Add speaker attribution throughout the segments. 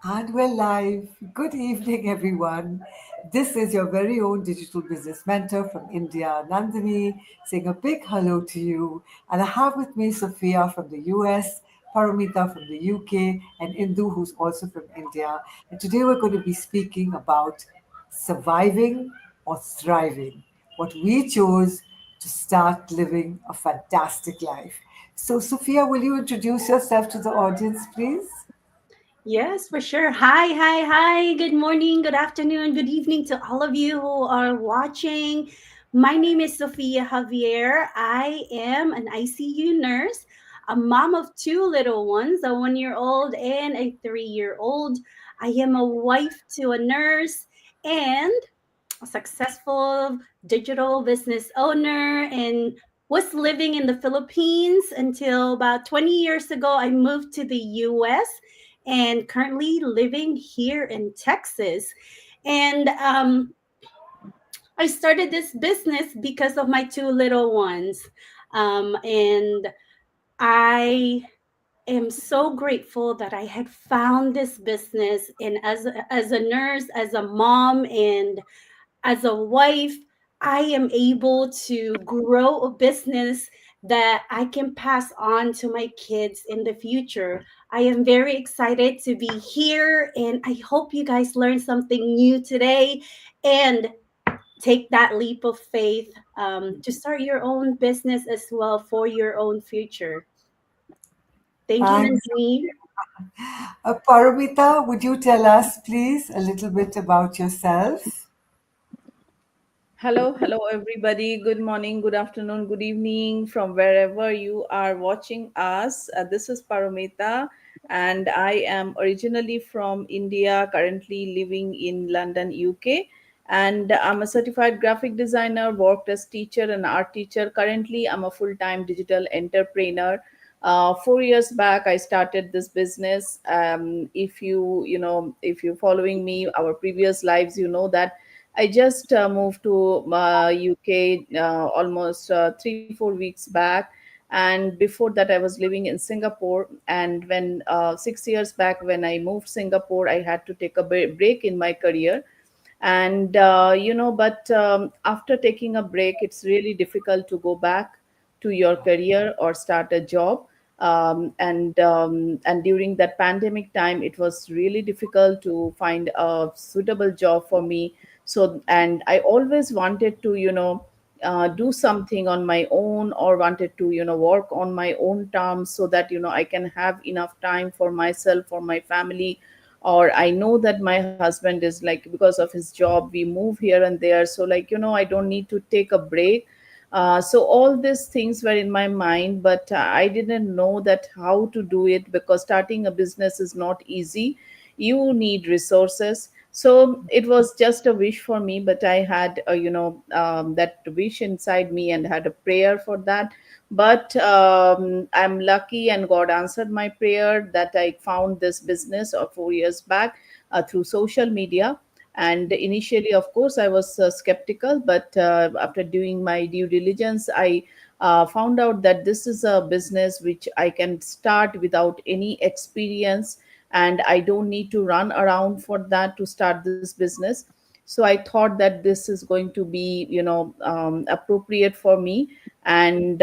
Speaker 1: And we're live. Good evening, everyone. This is your very own digital business mentor from India, Nandini, saying a big hello to you. And I have with me Sophia from the US, Paramita from the UK, and Indu, who's also from India. And today we're going to be speaking about surviving or thriving, what we chose to start living a fantastic life. So, Sophia, will you introduce yourself to the audience, please?
Speaker 2: Yes, for sure. Hi. Good morning, good afternoon, good evening to all of you who are watching. My name is Sofia Javier. I am an ICU nurse, a mom of two little ones, a 1 year old and a 3 year old. I am a wife to a nurse and a successful digital business owner and was living in the Philippines until about 20 years ago. I moved to the US and currently living here in Texas. And I started this business because of my two little ones. And I am so grateful that I had found this business. And as a nurse, as a mom, and as a wife, I am able to grow a business that I can pass on to my kids in the future. I am very excited to be here, and I hope you guys learned something new today and take that leap of faith to start your own business as well for your own future. Thank you,
Speaker 1: Thanks.
Speaker 2: Nandini.
Speaker 1: Paramita, would you tell us, please, a little bit about yourself?
Speaker 3: Hello, everybody. Good morning, good afternoon, good evening from wherever you are watching us. This is Paramita, and I am originally from India, currently living in London, UK. And I'm a certified graphic designer, worked as teacher and art teacher. Currently, I'm a full time digital entrepreneur. 4 years back, I started this business. If you following me, our previous lives, you know that I just moved to UK almost 3-4 weeks back, and before that, I was living in Singapore. And when 6 years back, when I moved Singapore, I had to take a break in my career. And but after taking a break, it's really difficult to go back to your career or start a job. And during that pandemic time, it was really difficult to find a suitable job for me. So, and I always wanted to do something on my own, or wanted to work on my own terms, so that I can have enough time for myself, for my family. Or I know that my husband is like, because of his job, we move here and there, so like I don't need to take a break. So all these things were in my mind, but I didn't know that how to do it, because starting a business is not easy. You need resources. So it was just a wish for me, but I had that wish inside me and had a prayer for that. But I'm lucky, and God answered my prayer, that I found this business 4 years back through social media. And initially, of course, I was skeptical, but after doing my due diligence, I found out that this is a business which I can start without any experience, and I don't need to run around for that to start this business. So I thought that this is going to be appropriate for me. And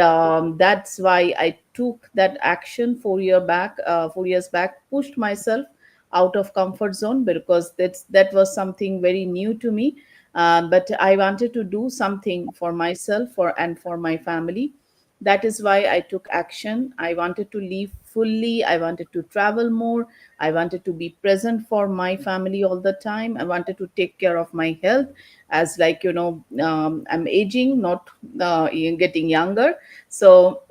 Speaker 3: that's why I took that action 4 years back, pushed myself out of comfort zone, because that was something very new to me. But I wanted to do something for myself, and for my family. That is why I took action. I wanted to live fully, I wanted to travel more, I wanted to be present for my family all the time. I wanted to take care of my health, as like I'm aging, not getting younger. So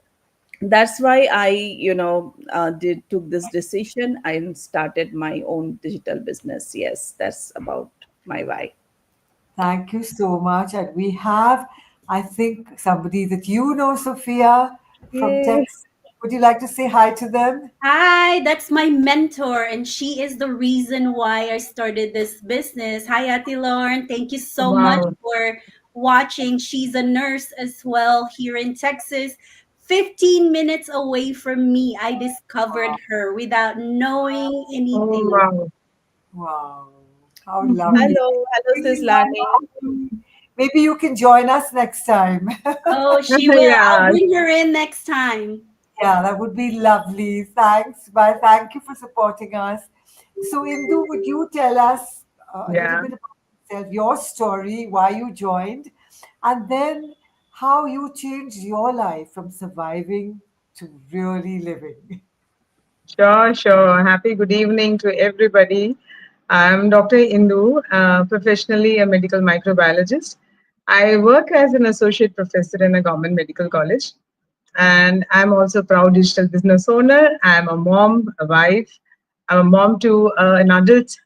Speaker 3: that's why I did took this decision and started my own digital business. Yes, that's about my why.
Speaker 1: Thank you so much. And we have, I think, somebody that you know, Sophia, from
Speaker 3: Yay.
Speaker 1: Texas. Would you like to say hi to them?
Speaker 2: Hi, that's my mentor, and she is the reason why I started this business. Hi, Ati Lauren. Thank you so much
Speaker 4: Wow.
Speaker 2: for watching. She's a nurse as well here in Texas. 15 minutes away from me, I discovered her without knowing
Speaker 4: Oh,
Speaker 2: anything.
Speaker 4: wow.
Speaker 1: Wow, how lovely.
Speaker 3: Hello, hello,
Speaker 1: Really
Speaker 3: sis Lani.
Speaker 1: lovely. Maybe you can join us next time.
Speaker 2: Oh, she will. I'll
Speaker 3: Yeah,
Speaker 2: bring her in next time.
Speaker 1: Yeah, that would be lovely. Thanks. Bye. Thank you for supporting us. So, Indu, would you tell us a little
Speaker 3: yeah.
Speaker 1: bit about yourself, your story, why you joined, and then how you changed your life from surviving to really living?
Speaker 4: Sure, sure. Happy good evening to everybody. I'm Dr. Indu, professionally a medical microbiologist. I work as an associate professor in a government medical college, and I'm also a proud digital business owner. I'm a mom, a wife. I'm a mom to an adult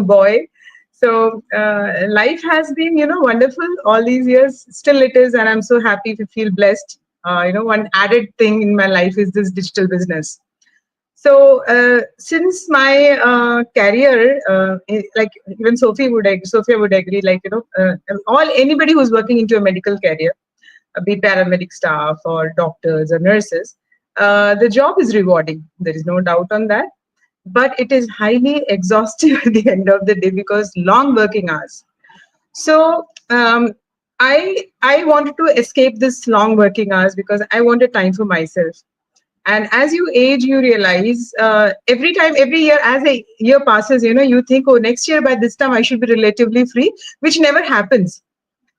Speaker 4: boy. So life has been, wonderful all these years. Still, it is, and I'm so happy to feel blessed. One added thing in my life is this digital business. So since my career, like even Sophia would agree, like all anybody who's working into a medical career, be paramedic staff or doctors or nurses, the job is rewarding. There is no doubt on that, but it is highly exhaustive at the end of the day because long working hours. So I wanted to escape this long working hours because I wanted time for myself. And as you age, you realize every year, as a year passes, you think, oh, next year by this time I should be relatively free, which never happens.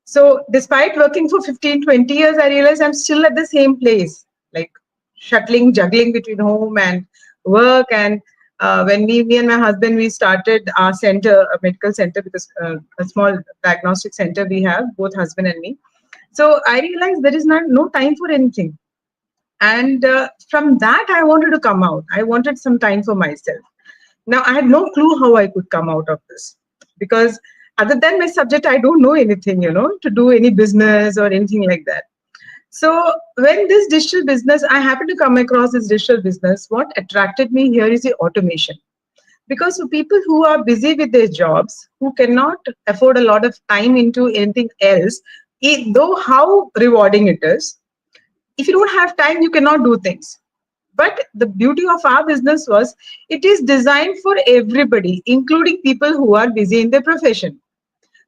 Speaker 4: So despite working for 15, 20 years, I realize I'm still at the same place, like shuttling, juggling between home and work. And when me and my husband, we started our center, a medical center, because a small diagnostic center we have, both husband and me. So I realized there is not no time for anything. And from that, I wanted to come out. I wanted some time for myself. Now, I had no clue how I could come out of this because, other than my subject, I don't know anything, to do any business or anything like that. So, when this digital business, I happened to come across this digital business, what attracted me here is the automation. Because for people who are busy with their jobs, who cannot afford a lot of time into anything else, though how rewarding it is, if you don't have time, you cannot do things. But the beauty of our business was it is designed for everybody, including people who are busy in their profession.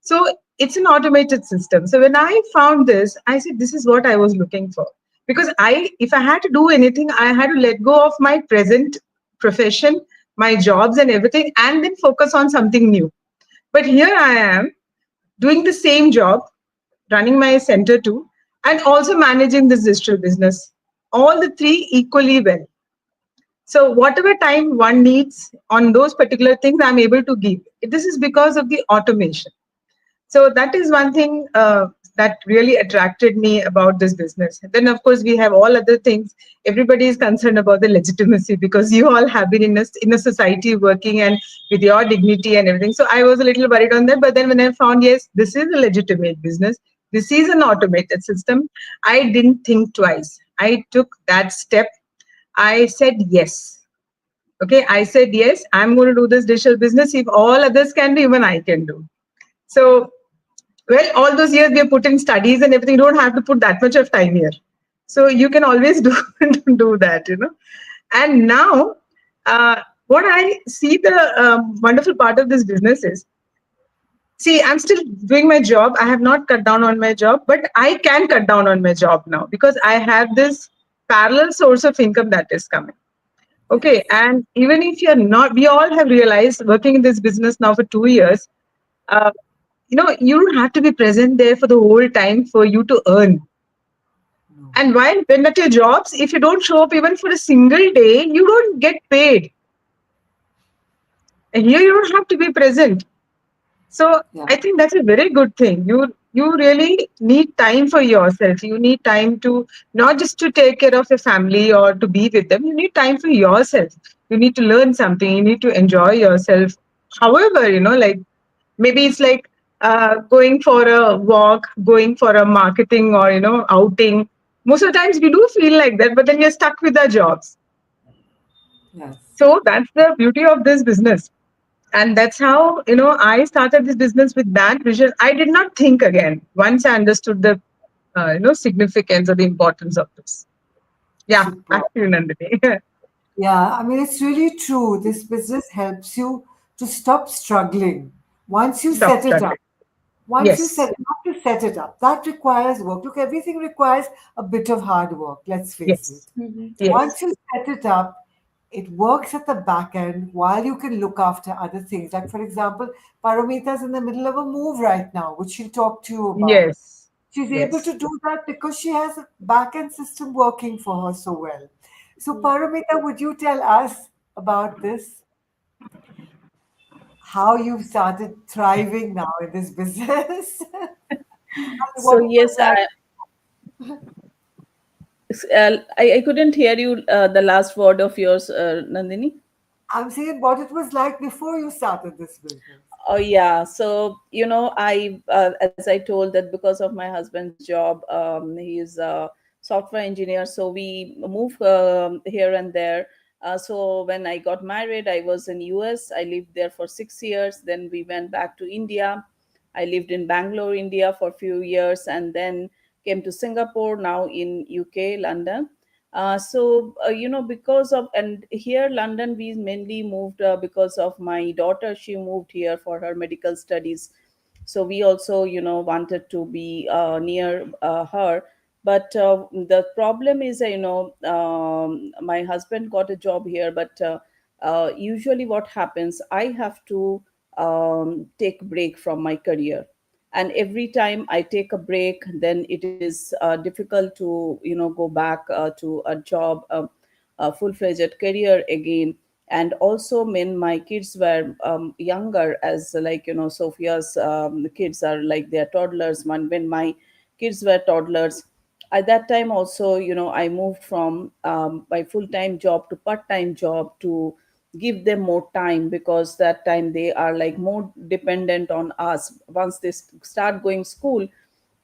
Speaker 4: So it's an automated system. So when I found this, I said, this is what I was looking for. Because if I had to do anything, I had to let go of my present profession, my jobs and everything, and then focus on something new. But here I am doing the same job, running my center too, and also managing this digital business. All the three equally well. So whatever time one needs on those particular things, I'm able to give. This is because of the automation. So that is one thing that really attracted me about this business. Then, of course, we have all other things. Everybody is concerned about the legitimacy because you all have been in a society working and with your dignity and everything. So I was a little worried on that. But then when I found, yes, this is a legitimate business, this is an automated system, I didn't think twice. I took that step. I said yes. Okay, I said yes, I'm going to do this digital business. If all others can do, even I can do. So well, all those years we have put in studies and everything. You don't have to put that much of time here. So you can always do do that. And now, what I see the wonderful part of this business is, see, I'm still doing my job. I have not cut down on my job, but I can cut down on my job now because I have this parallel source of income that is coming.
Speaker 1: Yes.
Speaker 4: Okay, and even if you're not, we all have realized working in this business now for 2 years, uh, you don't have to be present there for the whole time for you to earn.
Speaker 1: No.
Speaker 4: And while when at your jobs, if you don't show up even for a single day, you don't get paid. And here you don't have to be present. So
Speaker 1: Yeah.
Speaker 4: I think that's a very good thing. You really need time for yourself. You need time to not just to take care of your family or to be with them. You need time for yourself. You need to learn something. You need to enjoy yourself. However, like maybe it's like going for a walk, going for a marketing or outing. Most of the times we do feel like that, but then we're stuck with our jobs.
Speaker 1: Yes.
Speaker 4: So that's the beauty of this business. And that's how I started this business with that vision. I did not think again once I understood the significance or the importance of this. Yeah,
Speaker 1: Super.
Speaker 4: back to you, Nandini.
Speaker 1: Yeah, I mean, it's really true. This business helps you to stop struggling. Once you
Speaker 4: Stop
Speaker 1: set it up,
Speaker 4: struggling.
Speaker 1: once you set
Speaker 4: Yes.
Speaker 1: you have to set it up. That requires work. Look, everything requires a bit of hard work, let's face it.
Speaker 4: Yes.
Speaker 2: Mhm.
Speaker 4: Yes.
Speaker 1: Once you set it up, it works at the back end while you can look after other things. Like, for example, Paramita's in the middle of a move right now, which she'll talk to you about.
Speaker 4: Yes.
Speaker 1: She's able to
Speaker 4: Yes.
Speaker 1: do that because she has a back end system working for her so well. So,
Speaker 2: Yeah.
Speaker 1: Paramita, would you tell us about this? How you've started thriving now in this business? And
Speaker 3: So
Speaker 1: what was
Speaker 3: yes,
Speaker 1: that?
Speaker 3: I couldn't hear you the last word of yours, Nandini.
Speaker 1: I'm saying what it was like before you started this business.
Speaker 3: Oh yeah, so I as I told that because of my husband's job, he is a software engineer, so we move here and there. So when I got married, I was in US. I lived there for 6 years. Then we went back to India. I lived in Bangalore, India for a few years, and then came to Singapore. Now in UK, London. Because of, and here London we mainly moved because of my daughter. She moved here for her medical studies, so we also wanted to be near her. But the problem is, my husband got a job here, but usually what happens, I have to take break from my career, and every time I take a break, then it is difficult to go back to a job, a full-fledged career again. And also when my kids were younger, as like Sophia's kids are like they're toddlers. When my kids were toddlers, at that time also, I moved from my full-time job to part-time job to give them more time, because that time they are like more dependent on us. Once they start going school,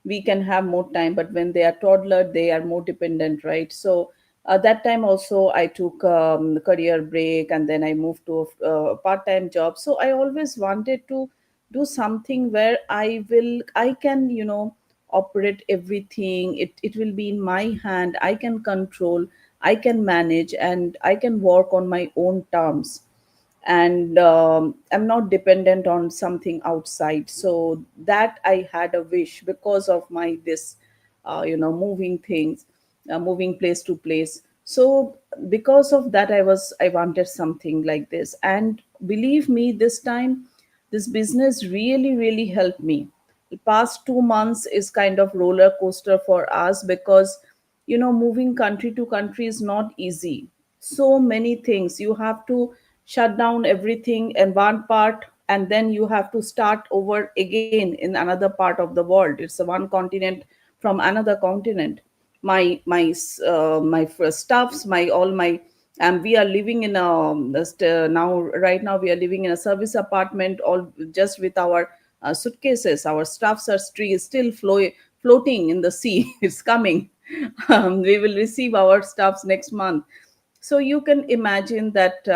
Speaker 3: we can have more time, but when they are toddler, they are more dependent, right? So that time also I took career break, and then I moved to a part-time job. So I always wanted to do something where I can operate everything. It will be in my hand. I can control, I can manage, and I can work on my own terms. And I'm not dependent on something outside. So that I had a wish because of my this moving things, moving place to place. So because of that, I wanted something like this. And believe me, this time this business really helped me. The past 2 months is kind of roller coaster for us, because moving country to country is not easy. So many things you have to shut down everything in one part, and then you have to start over again in another part of the world. It's a one continent from another continent. My stuffs, my all my and we are living in a now right now we are living in a service apartment, all just with our suitcases. Our stuffs are still floating in the sea. It's coming. We will receive our stuffs next month. So you can imagine that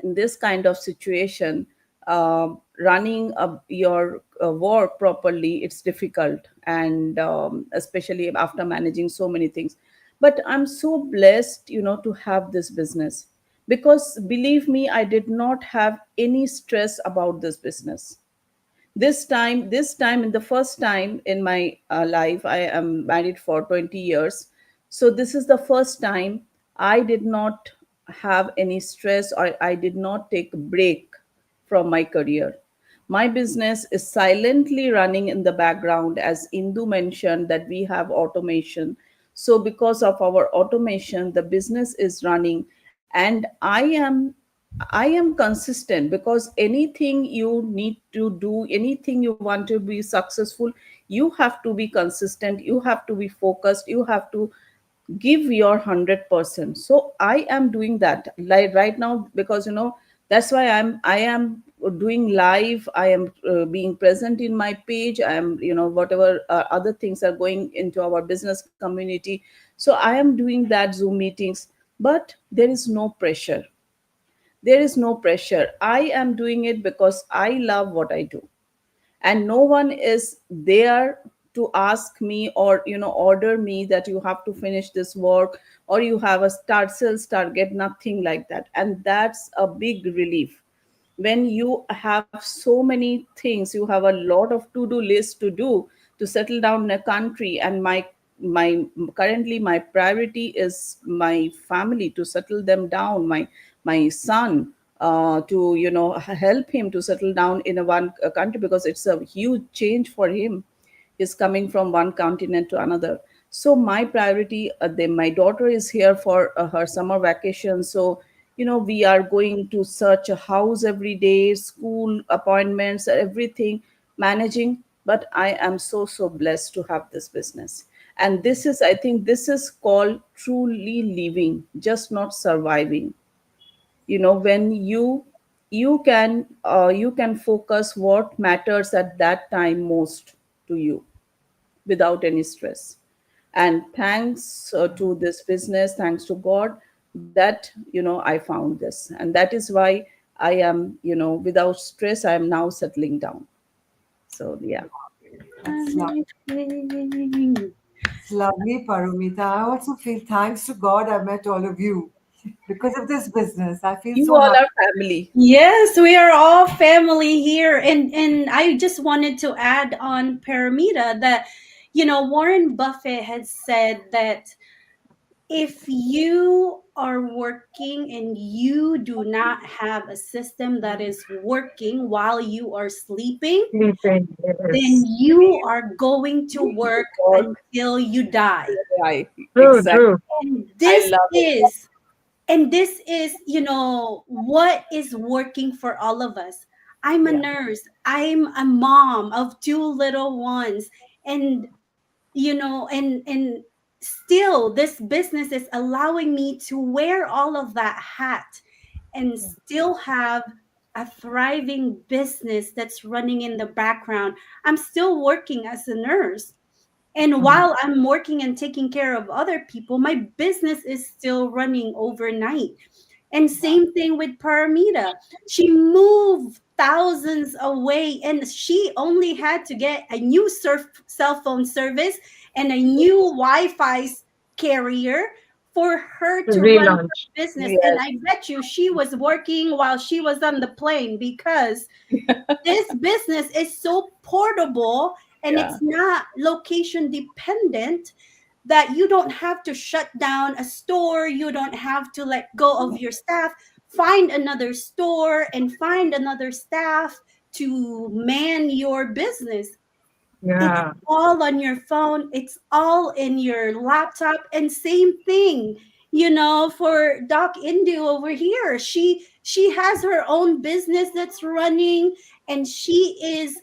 Speaker 3: in this kind of situation, running your work properly, it's difficult. And especially after managing so many things. But I'm so blessed to have this business, because believe me, I did not have any stress about this business. This time in the first time in my life, I am married for 20 years. So this is the first time I did not have any stress, or I did not take a break from my career. My business is silently running in the background. As Indu mentioned, that we have automation. So because of our automation, the business is running. And I am consistent, because anything you need to do, anything you want to be successful, you have to be consistent, you have to be focused, you have to give your 100%. So I am doing that like right now, because that's why I am doing live. I am being present in my page. I am whatever other things are going into our business community. So I am doing that Zoom meetings. But there is no pressure. There is no pressure. I am doing it because I love what I do. And no one is there to ask me, or order me that you have to finish this work, or you have a start sales target, nothing like that. And that's a big relief. when you have so many things, you have a lot of to-do list to do to settle down in a country. And my currently my priority is my family, to settle them down, my son, to help him to settle down in a one country, because it's a huge change for him. Is coming from one continent to another. So my priority, my daughter is here for her summer vacation. So we are going to search a house every day, school appointments, everything, managing. But I am so blessed to have this business. And this is, I think this is called truly living, just not surviving. When you can focus what matters at that time most to you, without any stress. And thanks to this business, thanks to God, that I found this, and that is why I am, without stress, I am now settling down. So yeah.
Speaker 1: That's lovely. It's lovely, Paromita. I also feel thanks to God I met all of you because of this business. I feel
Speaker 3: You
Speaker 1: so
Speaker 3: all
Speaker 1: happy.
Speaker 3: are family.
Speaker 2: Yes, we are all family here. And I just wanted to add on Paramita that, Warren Buffett has said that if you are working and you do not have a system that is working while you are sleeping,
Speaker 4: Sleeping,
Speaker 2: then
Speaker 4: yes.
Speaker 2: you are going to work
Speaker 3: Work.
Speaker 2: until you die.
Speaker 3: Right.
Speaker 4: True,
Speaker 3: Exactly.
Speaker 4: true.
Speaker 2: And
Speaker 3: I
Speaker 2: this
Speaker 3: love it.
Speaker 2: is and this is, what is working for all of us. I'm a
Speaker 3: Yeah.
Speaker 2: nurse. I'm a mom of two little ones. And and still this business is allowing me to wear all of that hat and still have a thriving business that's running in the background. I'm still working as a nurse, and
Speaker 4: Mhm.
Speaker 2: while I'm working and taking care of other people, my business is still running overnight. And same thing with Paramita. She moved thousands away and she only had to get a new cell phone service and a new Wi-Fi carrier for her to run her
Speaker 4: Relaunch.
Speaker 2: business. And
Speaker 3: Yes.
Speaker 2: I bet you she was working while she was on the plane, because this business is so portable and
Speaker 3: Yeah.
Speaker 2: it's not location dependent, that you don't have to shut down a store, you don't have to let go of your staff, find another store and find another staff to man your business. It's
Speaker 4: Yeah,
Speaker 2: all on your phone, it's all in your laptop. And same thing, for Doc Indu over here. She has her own business that's running, and she is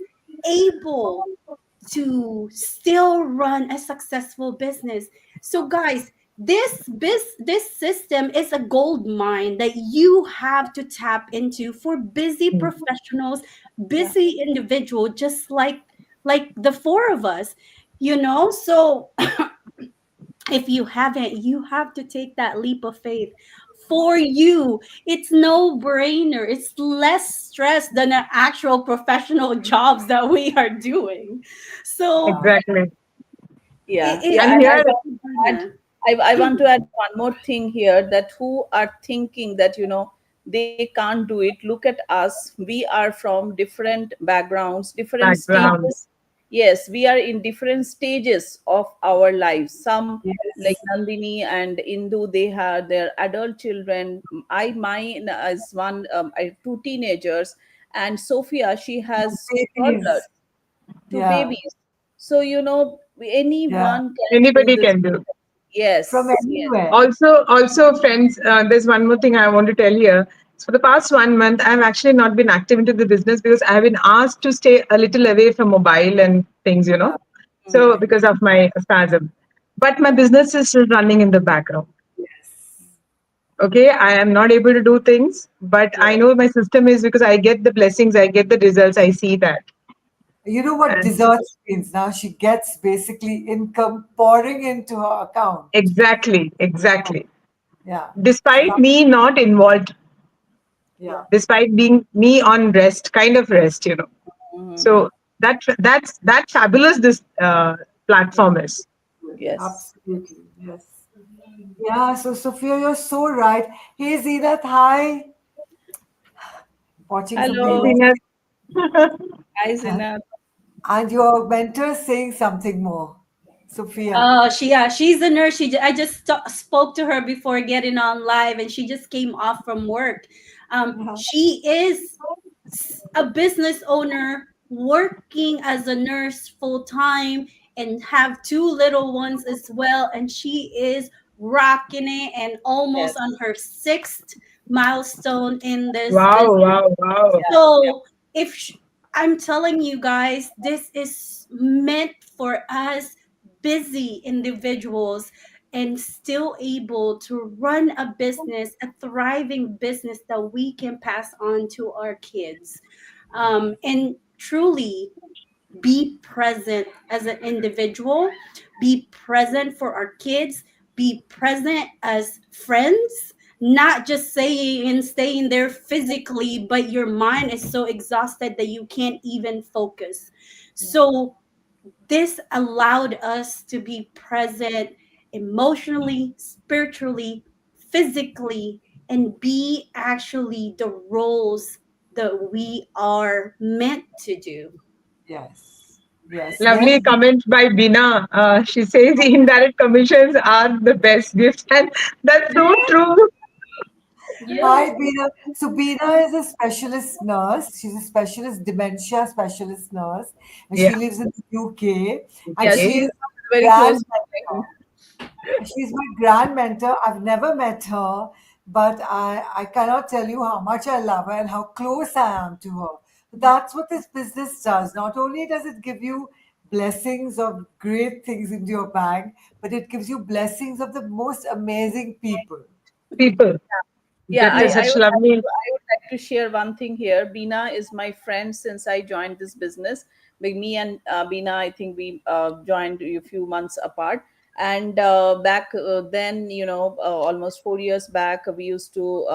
Speaker 2: able to still run a successful business. So guys, this system is a gold mine that you have to tap into for busy
Speaker 4: mm,
Speaker 2: professionals,
Speaker 3: Yeah.
Speaker 2: busy individual, just like the four of us. So if you haven't, you have to take that leap of faith. For you, it's no brainer, it's less stress than the actual professional jobs that we are doing. So
Speaker 4: exactly.
Speaker 3: Yeah.
Speaker 2: it,
Speaker 3: Yeah.
Speaker 4: And
Speaker 3: And I
Speaker 4: here,
Speaker 2: it's
Speaker 3: want
Speaker 2: no
Speaker 3: to add,
Speaker 2: brainer.
Speaker 3: I want to add one more thing here, that who are thinking that, they can't do it. Look at us. We are from different backgrounds, different
Speaker 4: background,
Speaker 3: stages. Yes, we are in different stages of our lives. Some, like
Speaker 1: Yes.
Speaker 3: Nandini and Indu, they have their adult children. Mine is one, I have two teenagers, and Sophia, she has two toddlers,
Speaker 1: Babies.
Speaker 3: two
Speaker 1: Yeah.
Speaker 3: babies. So,
Speaker 1: Yeah.
Speaker 3: anyone can do
Speaker 4: anybody
Speaker 3: this.
Speaker 4: can do.
Speaker 1: From
Speaker 3: Yes, yes,
Speaker 1: anywhere.
Speaker 4: Also, friends, there's one more thing I want to tell here. So for the past 1 month, I've actually not been active into the business because I have been asked to stay a little away from mobile and things, you know.
Speaker 1: Yeah.
Speaker 4: So
Speaker 3: mm,
Speaker 1: Correct.
Speaker 4: because of my spasm, but my business is still running in the background.
Speaker 1: Yes.
Speaker 4: Okay, I am not able to do things, but I
Speaker 3: yes,
Speaker 4: know my system is because I get the blessings, I get the results, I see that.
Speaker 1: You know what
Speaker 4: And
Speaker 1: desserts means now? She gets basically income pouring into her account.
Speaker 4: exactly, exactly.
Speaker 1: Yeah. It's
Speaker 4: Despite
Speaker 1: love.
Speaker 4: me not involved,
Speaker 1: Yeah.
Speaker 4: despite being me on rest, kind of rest, you know.
Speaker 3: mhm,
Speaker 4: So that fabulous this platform is.
Speaker 3: yes.
Speaker 1: Absolutely. Yes. Yeah. So, Sophia, you're so right. Hey, Zenat, hi. watching some
Speaker 4: Hi,
Speaker 3: Hello.
Speaker 1: reels.
Speaker 4: Zinat.
Speaker 3: Hi,
Speaker 1: Huh?
Speaker 3: Zina.
Speaker 1: And your mentor is saying something more. Sophia.
Speaker 2: She's a nurse. I just spoke to her before getting on live, and she just came off from work. She is a business owner working as a nurse full time and have two little ones as well, and she is rocking it and almost
Speaker 3: Yes.
Speaker 2: on her sixth milestone in this
Speaker 4: Wow,
Speaker 2: business.
Speaker 4: wow, wow.
Speaker 3: Yeah.
Speaker 2: So if sh- I'm telling you guys, this is meant for us busy individuals and still able to run a business, a thriving business that we can pass on to our kids. And truly be present as an individual, be present for our kids, be present as friends, not just saying and staying there physically, but your mind is so exhausted that you can't even focus. So, this allowed us to be present emotionally, spiritually, physically, and be actually the roles that we are meant to do.
Speaker 1: Yes. Yes. Yes.
Speaker 4: Lovely comment by Bina. She says indirect commissions are the best gifts, and that's so true.
Speaker 2: Yeah.
Speaker 1: Hi, Beena. So, Beena is a specialist nurse. She's a specialist dementia specialist nurse, and
Speaker 4: Yeah,
Speaker 1: she lives in the UK. And
Speaker 3: Yeah,
Speaker 1: she
Speaker 4: okay.
Speaker 3: she's
Speaker 1: is
Speaker 3: very
Speaker 1: grand
Speaker 3: close to
Speaker 1: mentor.
Speaker 3: me.
Speaker 1: She's my grand mentor. I've never met her, but I cannot tell you how much I love her and how close I am to her. That's what this business does. Not only does it give you blessings of great things into your bank, but it gives you blessings of the most amazing people.
Speaker 4: People.
Speaker 3: Yeah,
Speaker 4: That is such lovely.
Speaker 3: I would like to share one thing here. Bina is my friend since I joined this business. With me and Bina, I think we joined a few months apart. And back then, almost 4 years back, we used to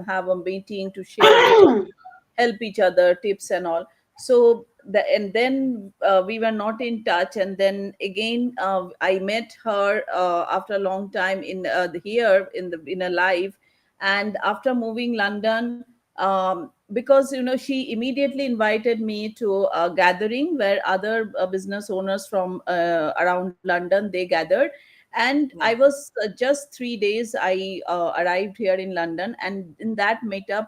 Speaker 3: have a meeting to share each help each other tips and all. So and then we were not in touch, and then again I met her after a long time in here in a live. And after moving London, because she immediately invited me to a gathering where other business owners from around London, they gathered. And I
Speaker 1: Yeah.
Speaker 3: was just 3 days I arrived here in London, and in that meetup,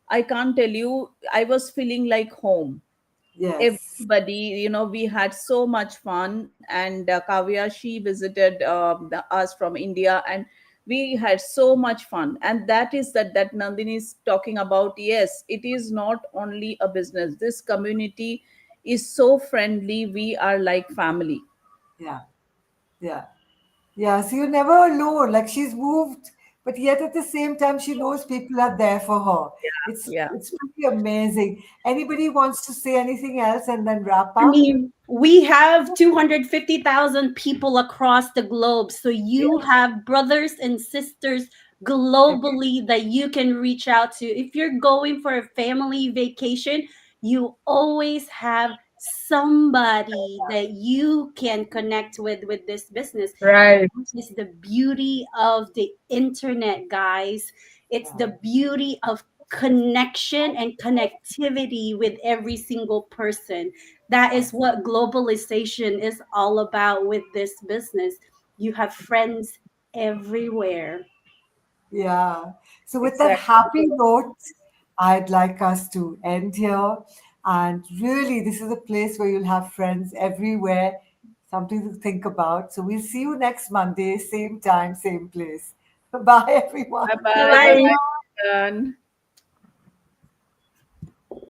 Speaker 3: I can't tell you, I was feeling like home.
Speaker 1: Yes.
Speaker 3: Everybody, we had so much fun. And Kavya, she visited us from India, and we had so much fun. And that Nandini is talking about. Yes, it is not only a business. This community is so friendly. We are like family.
Speaker 1: Yeah. Yeah. Yeah. So you're never alone. Like she's moved, but yet at the same time, she knows people are there for her. It's
Speaker 3: Yeah.
Speaker 1: it's pretty amazing. Anybody wants to say anything else and then wrap
Speaker 2: I
Speaker 1: up?
Speaker 2: mean, we have 250,000 people across the globe. So you have brothers and sisters globally that you can reach out to. If you're going for a family vacation, you always have somebody that you can connect with this business. And
Speaker 4: Right.
Speaker 2: that is the beauty of the internet, guys. It's
Speaker 1: Yeah.
Speaker 2: the beauty of connection and connectivity with every single person. That is what globalization is all about with this business. You have friends everywhere.
Speaker 1: Yeah. So, with that
Speaker 3: Exactly.
Speaker 1: happy note, I'd like us to end here. And really, this is a place where you'll have friends everywhere, something to think about. So, we'll see you next Monday, same time, same place. Bye,
Speaker 3: Bye
Speaker 1: everyone.
Speaker 3: bye. Bye
Speaker 2: Bye.
Speaker 4: Bye.
Speaker 3: bye.